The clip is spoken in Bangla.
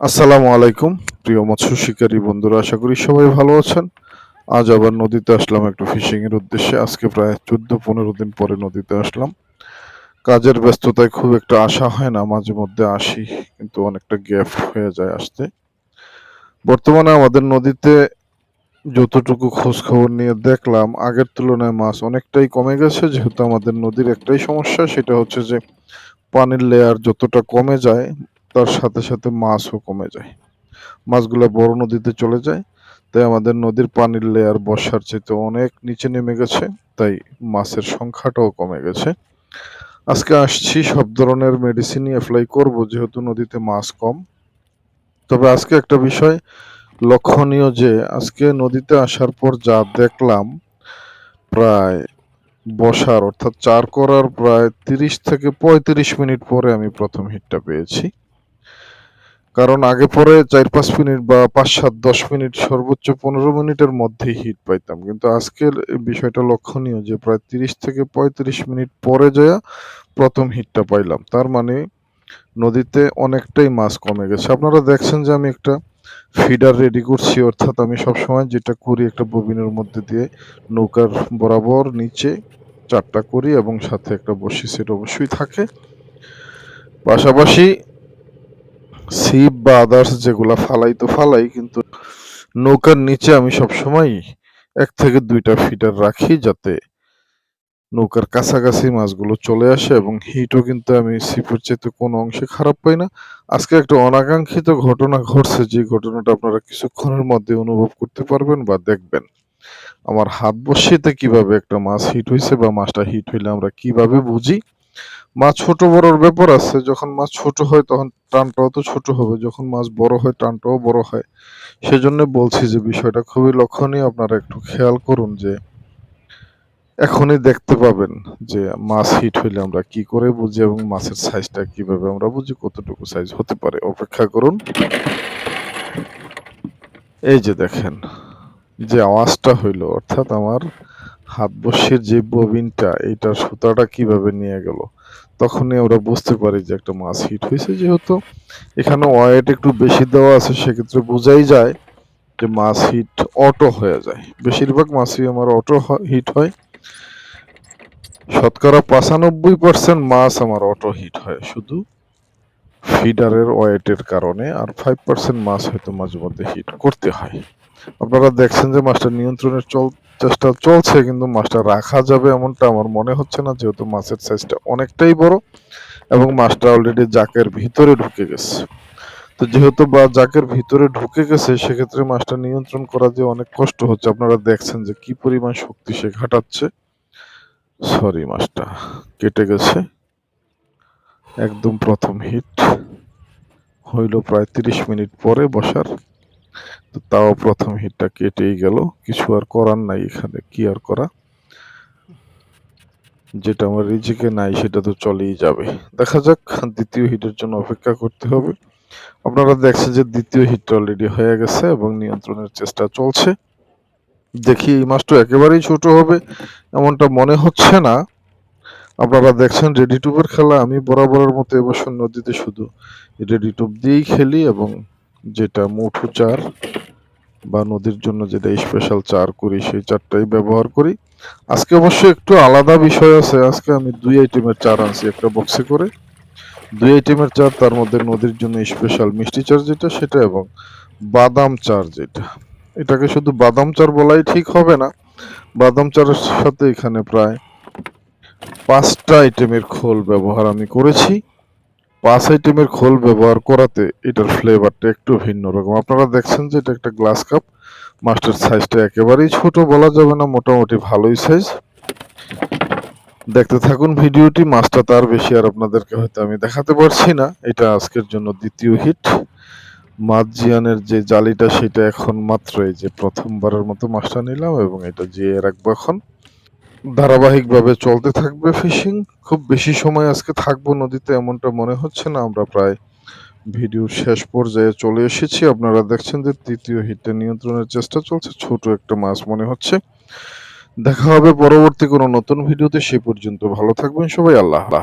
আসসালামু আলাইকুম প্রিয় মৎস্য শিকারী বন্ধুরা, আশা করি সবাই ভালো আছেন। আজ আবার নদীতে আসলাম একটু ফিশিং এর উদ্দেশ্যে। আজকে প্রায় 14-15 দিন পরে নদীতে আসলাম। কাজের ব্যস্ততায় খুব একটা আসা হয় না, মাঝে মধ্যে আসি, কিন্তু অনেকটা গ্যাপ হয়ে যায় আসতে। বর্তমানে আমাদের নদীতে যতটুকু খোঁজ খবর নিয়ে দেখলাম, আগের তুলনায় মাছ অনেকটাই কমে গেছে। যেহেতু আমাদের নদীর একটাই সমস্যা, সেটা হচ্ছে যে পানির লেয়ার যতটা কমে যায় তার সাথে সাথে মাছও কমে যায়। মাছগুলা বড় নদীতে চলে যায়। তাই আমাদের নদীর পানির লেয়ার বর্ষার চাইতে অনেক নিচে নেমে গেছে। তাই মাছের সংখ্যাটাও কমে গেছে। আজকে আসছি সব ধরনের মেডিসিনই এপ্লাই করব, যেহেতু নদীতে মাছ কম। তবে আজকে একটা বিষয় লক্ষণীয় যে আজকে নদীতে আসার পর যা দেখলাম, প্রায় বসার অর্থাৎ চার করার প্রায় ৩০ থেকে ৩৫ মিনিট পরে আমি প্রথম হিটটা পেয়েছি। কারণ আগে পরে ৪-৫ মিনিট বা ৫-৭-১০ মিনিট, সর্বোচ্চ ১৫ মিনিটের মধ্যেই হিট পাইতাম। কিন্তু আজকের এই বিষয়টা লক্ষণীয় যে প্রায় ৩০ থেকে ৩৫ মিনিট পরে যাইয়া প্রথম হিটটা পাইলাম। তার মানে নদীতে অনেকটাই মাছ কমে গেছে। আপনারা দেখছেন যে আমি একটা ফিডার রেডি করছি, অর্থাৎ আমি সবসময় যেটা করি, একটা ববিনের মধ্যে দিয়ে নৌকার বরাবর নিচে ৪ টা করি এবং সাথে একটা বড়শি সেট অবশ্যই থাকে। পাশাপাশি ছিপ বা আদার্স যেগুলা ফালাই তো ফালাই, কিন্তু নৌকার নিচে আমি সবসময় ১ থেকে ২ টা ফিডার রাখি, যাতে নৌকার কাছাকাছি মাছগুলো চলে আসে এবং হিটও কিন্তু আমি ছিপের চাইতে কোনো অংশে খারাপ পাই না। আজকে একটা অনাকাঙ্ক্ষিত ঘটনা ঘটছে, যে ঘটনাটা আপনারা কিছুক্ষণের মধ্যে অনুভব করতে পারবেন বা দেখবেন। আমার হাত বড়শিতে কিভাবে একটা মাছ হিট হইছে বা মাছটা হিট হইলে আমরা কিভাবে বুঝি। মাছ ছোট বড়র ব্যাপার আছে। যখন মাছ ছোট হয় তখন টানটাও তো ছোট হবে। যখন মাছ বড় হয় টানটাও বড় হয়। সেজন্য বলছি যে বিষয়টা খুবই লক্ষণীয়। আপনারা একটু খেয়াল করুন যে এখনই দেখতে পাবেন যে মাছ হিট হইলে আমরা কি করে বুঝি এবং মাছের সাইজটা কিভাবে আমরা বুঝি, কতটুকু সাইজ হতে পারে। অপেক্ষা করুন। এই যে দেখেন, যে আওয়াজটা হইলো, অর্থাৎ আমার হাত বড়শির যে ববিনটা, এইটার সুতাটা কিভাবে নিয়ে গেল, তখনই আমরা বুঝতে পারি যে একটা মাছ হিট হয়েছে। যেহেতু এখানে ওয়েট একটু বেশি দেওয়া আছে, সেক্ষেত্রে বোঝাই যায় যে মাছ হিট অটো হয়ে যায়। বেশিরভাগ মাছই আমার অটো হিট হয়। শতকরা ৯৫% মাছ আমার অটো হিট হয় শুধু ফিডারের ওয়েটের কারণে, আর 5% মাছ হয়তো মাঝে মধ্যে হিট করতে হয়। আপনারা দেখছেন যে মাছটা নিয়ন্ত্রণের চেষ্টা চলছে, কিন্তু মাছটা রাখা যাবে এমনটা আমার মনে হচ্ছে না, যেহেতু মাছের সাইজটা অনেকটাই বড় এবং মাছটা অলরেডি জাকের ভিতরে ঢুকে গেছে। তো যেহেতু বা জাকের ভিতরে ঢুকে গেছে, সেক্ষেত্রে মাছটা নিয়ন্ত্রণ করা যে অনেক কষ্ট হচ্ছে। আপনারা দেখছেন যে কি পরিমাণ শক্তি সে খাটাচ্ছে। সরি, মাছটা কেটে গেছে। একদম প্রথম হিট হইল প্রায় ৩০ মিনিট পরে বসার। তো তাও প্রথম হিটটা কেটেই গেল। কিছু আর করার নাই, এখানে কি আর করা। যেটা আমার রিজিকে নাই সেটা তো চলেই যাবে। দেখা যাক, দ্বিতীয় হিটের জন্য অপেক্ষা করতে হবে। আপনারা দেখছেন যে দ্বিতীয় হিটটা অলরেডি হয়ে গেছে এবং নিয়ন্ত্রণের চেষ্টা চলছে। দেখি এই মাছটা একেবারেই ছোট হবে এমনটা মনে হচ্ছে না। আপনারা দেখছেন রেডি টুবের খেলা আমি বরাবরের মতো এবছর নদীতে শুধু রেডি টুব দিয়েই খেলি, এবং যেটা মুঠো চার বা নদীর জন্য যেটা স্পেশাল চার করি, সেই চারটাই ব্যবহার করি। আজকে অবশ্য একটু আলাদা বিষয় আছে। আজকে আমি ২ আইটেমের চার আনছি একটা বক্সে করে। ২ আইটেমের চার, তার মধ্যে নদীর জন্য স্পেশাল মিষ্টি চার যেটা, সেটা, এবং বাদাম চার যেটা। এটাকে শুধু বাদাম চার বলাই ঠিক হবে না। বাদাম চারের সাথে এখানে প্রায় ৫টা আইটেমের খোল ব্যবহার আমি করেছি। ৫ আইটেমের খোল ব্যবহার করাতে এটার ফ্লেভারটা একটু ভিন্ন রকম। আপনারা দেখছেন যে এটা একটা গ্লাস কাপ। মাছটার সাইজটা একেবারেই ছোট বলা যাবে না, মোটামুটি ভালোই সাইজ। দেখতে থাকুন ভিডিওটি। মাছটা তার বেশি আর আপনাদেরকে হয়তো আমি দেখাতে পারছি না। এটা আজকের জন্য দ্বিতীয় হিট। মাছ জিয়ানের যে জালিটা, সেটা এখন মাত্র এই যে প্রথমবারের মতো মাছটা নিলাম এবং এটা জিয়ে রাখবো এখন। ধারাবাহিকভাবে চলতে থাকবে ফিশিং। খুব বেশি সময় আজকে থাকবো নদীতে এমনটা মনে হচ্ছে না। আমরা প্রায় ভিডিওর শেষ পর্যায়ে চলে এসেছি। আপনারা দেখছেন যে তৃতীয় হিটটা নিয়ন্ত্রণের চেষ্টা চলছে। ছোট একটা মাছ মনে হচ্ছে। দেখা হবে পরবর্তী কোনো নতুন ভিডিওতে। সে পর্যন্ত ভালো থাকবেন সবাই। আল্লাহ হাফেজ।